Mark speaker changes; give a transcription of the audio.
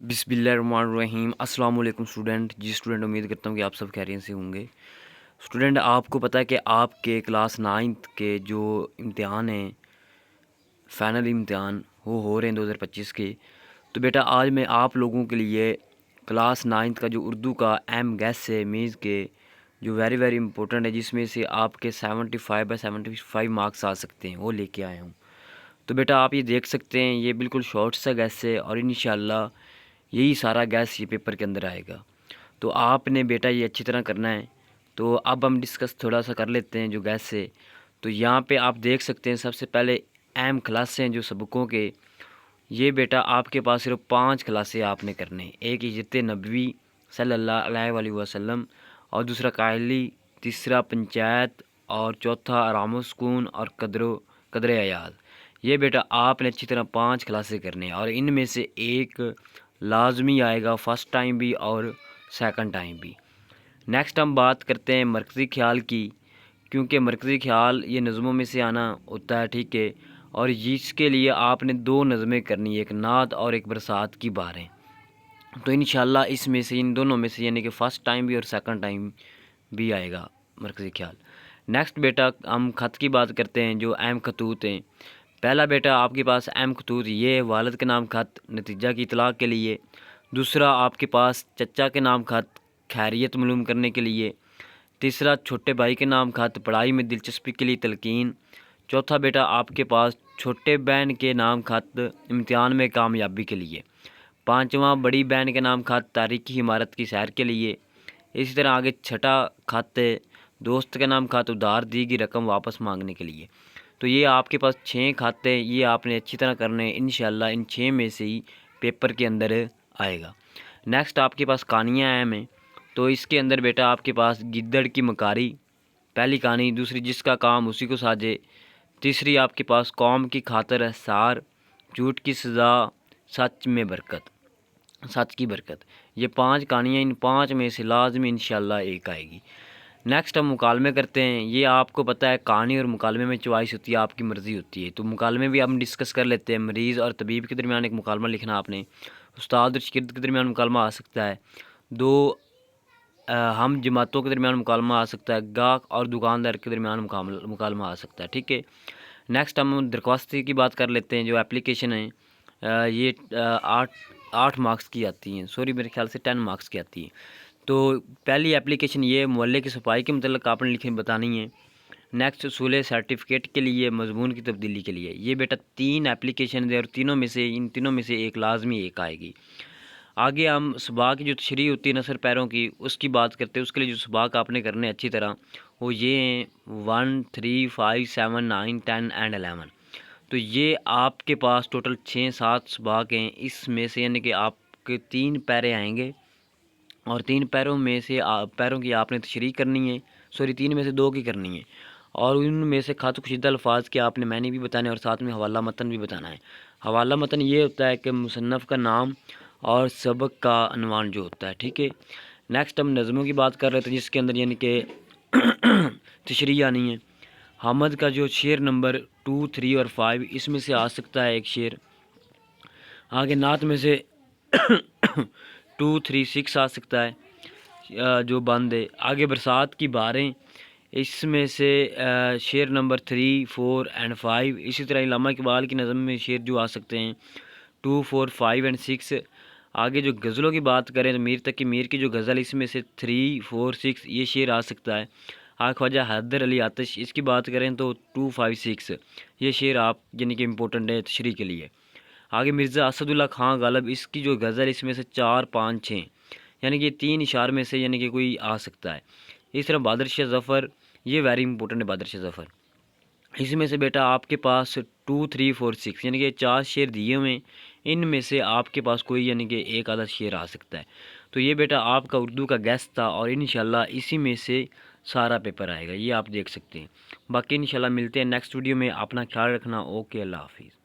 Speaker 1: بسم اللہ الرحمن الرحیم۔ السلام علیکم اسٹوڈنٹ۔ اسٹوڈنٹ امید کرتا ہوں کہ آپ سب خیریت سے ہوں گے۔ اسٹوڈنٹ آپ کو پتہ ہے کہ آپ کے کلاس 9 کے جو امتحان ہیں، فائنل امتحان وہ ہو رہے ہیں 2025 کے، تو بیٹا آج میں آپ لوگوں کے لیے کلاس 9 کا جو اردو کا اہم گیس ہے میز کے، جو ویری امپورٹنٹ ہے، جس میں سے آپ کے 75/75 مارکس آ سکتے ہیں، وہ لے کے آیا ہوں۔ تو بیٹا آپ یہ دیکھ سکتے ہیں، یہ بالکل شارٹ سا گیس ہے اور انشاءاللہ یہی سارا گیس یہ پیپر کے اندر آئے گا۔ تو آپ نے بیٹا یہ اچھی طرح کرنا ہے۔ تو اب ہم ڈسکس تھوڑا سا کر لیتے ہیں جو گیس ہے۔ تو یہاں پہ آپ دیکھ سکتے ہیں سب سے پہلے اہم کلاسیں ہیں جو سبقوں کے، یہ بیٹا آپ کے پاس صرف 5 کلاسیں آپ نے کرنے ہیں۔ ایک ہجرت نبوی صلی اللہ علیہ وآلہ وسلم، اور دوسرا قائلی، تیسرا پنچایت، اور چوتھا آرام و سکون اور قدر حیات۔ یہ بیٹا آپ نے اچھی طرح 5 کلاسیں کرنے ہیں، اور ان میں سے ایک لازمی آئے گا، فرسٹ ٹائم بھی اور سیکنڈ ٹائم بھی۔ نیکسٹ ہم بات کرتے ہیں مرکزی خیال کی، کیونکہ مرکزی خیال یہ نظموں میں سے آنا ہوتا ہے، ٹھیک ہے، اور اس کے لیے آپ نے 2 نظمیں کرنی ہے، ایک نعت اور ایک برسات کی باریں۔ تو انشاءاللہ اس میں سے ان دونوں میں سے یعنی کہ فرسٹ ٹائم بھی اور سیکنڈ ٹائم بھی آئے گا مرکزی خیال۔ نیکسٹ بیٹا ہم خط کی بات کرتے ہیں، جو اہم خطوط ہیں۔ پہلا بیٹا آپ کے پاس اہم خطوط یہ ہے، والد کے نام خط نتیجہ کی اطلاع کے لیے۔ دوسرا آپ کے پاس چچا کے نام خط خیریت معلوم کرنے کے لیے۔ تیسرا چھوٹے بھائی کے نام خط پڑھائی میں دلچسپی کے لیے تلقین۔ چوتھا بیٹا آپ کے پاس چھوٹے بہن کے نام خط امتحان میں کامیابی کے لیے۔ پانچواں بڑی بہن کے نام خط تاریخی عمارت کی سیر کے لیے۔ اسی طرح آگے چھٹا خط ہے، دوست کے نام خط ادھار دی گئی رقم واپس مانگنے کے لیے۔ تو یہ آپ کے پاس 6 خط ہے، یہ آپ نے اچھی طرح کرنے ہیں، انشاءاللہ ان 6 میں سے ہی پیپر کے اندر آئے گا۔ نیکسٹ آپ کے پاس کہانیاں اہم ہیں، تو اس کے اندر بیٹا آپ کے پاس گدڑ کی مکاری پہلی کہانی، دوسری جس کا کام اسی کو ساجے، تیسری آپ کے پاس قوم کی خاطر احسار، جھوٹ کی سزا، سچ کی برکت۔ یہ 5 کہانیاں، ان 5 میں سے لازمی انشاءاللہ ایک آئے گی۔ نیکسٹ ہم مکالمے کرتے ہیں۔ یہ آپ کو پتہ ہے کہانی اور مکالمے میں چوائس ہوتی ہے، آپ کی مرضی ہوتی ہے۔ تو مکالمے بھی ہم ڈسکس کر لیتے ہیں۔ مریض اور طبیب کے درمیان ایک مکالمہ لکھنا آپ نے، استاد اور شاگرد کے درمیان مکالمہ آ سکتا ہے، 2 ہم جماعتوں کے درمیان مکالمہ آ سکتا ہے، گاہک اور دکاندار کے درمیان مکالمہ آ سکتا ہے، ٹھیک ہے۔ نیکسٹ ہم درخواست کی بات کر لیتے ہیں۔ جو اپلیکیشن ہیں یہ 8 مارکس کی آتی ہیں، سوری میرے خیال سے 10 مارکس کی آتی ہیں۔ تو پہلی اپلیکیشن یہ محلے کی صفائی کے متعلق آپ نے بتانی ہے۔ نیکسٹ اصول سرٹیفکیٹ کے لیے، مضمون کی تبدیلی کے لیے۔ یہ بیٹا 3 اپلیکیشن ہے، اور ان تینوں میں سے ایک لازمی ایک آئے گی۔ آگے ہم سباق کی جو تشریح ہوتی ہے نثر پیروں کی، اس کی بات کرتے ہیں۔ اس کے لیے جو سباق آپ نے کرنے اچھی طرح وہ یہ ہیں 1 3 5 7 9 10 اینڈ 11۔ تو یہ آپ کے پاس ٹوٹل 6-7 سباق ہیں، اس میں سے یعنی کہ آپ کے 3 پیرے آئیں گے، اور 3 پیروں میں سے پیروں کی آپ نے تشریح کرنی ہے، سوری 3 میں سے 2 کی کرنی ہے، اور ان میں سے خط کشیدہ الفاظ کے آپ نے معنی بھی بتانے، اور ساتھ میں حوالہ متن بھی بتانا ہے۔ حوالہ متن یہ ہوتا ہے کہ مصنف کا نام اور سبق کا عنوان جو ہوتا ہے، ٹھیک ہے۔ نیکسٹ ہم نظموں کی بات کر رہے تھے، جس کے اندر یعنی کہ تشریح آنی ہے۔ حامد کا جو شعر نمبر 2 3 اور 5، اس میں سے آ سکتا ہے ایک شعر۔ آگے نعت میں سے 2 3 6 آ سکتا ہے جو بند ہے۔ آگے برسات کی باریں، اس میں سے شعر نمبر 3 4 اینڈ 5۔ اسی طرح علامہ اقبال کی نظم میں شعر جو آ سکتے ہیں 2 4 5 اینڈ 6۔ آگے جو غزلوں کی بات کریں تو میر تقی میر کی جو غزل، اس میں سے 3 4 6 یہ شعر آ سکتا ہے۔ آگے خواجہ حیدر علی آتش، اس کی بات کریں تو 2 5 6 یہ شعر آپ یعنی کہ امپورٹنٹ ہے تشریح کے لیے۔ آگے مرزا اسد اللہ خان غالب، اس کی جو غزل، اس میں سے 4 5 6 یعنی کہ 3 اشعار میں سے یعنی کہ کوئی آ سکتا ہے۔ اس طرح بہادر شاہ ظفر، یہ ویری امپورٹنٹ ہے بہادر شاہ ظفر۔ اس میں سے بیٹا آپ کے پاس 2 3 4 6 یعنی کہ 4 شعر دیے ہوئے ہیں، ان میں سے آپ کے پاس کوئی یعنی کہ ایک آدھا شعر آ سکتا ہے۔ تو یہ بیٹا آپ کا اردو کا گیس تھا، اور انشاءاللہ اسی میں سے سارا پیپر آئے گا، یہ آپ دیکھ سکتے ہیں۔ باقی انشاءاللہ ملتے ہیں نیکسٹ ویڈیو میں، اپنا خیال رکھنا، اوکے، اللہ حافظ۔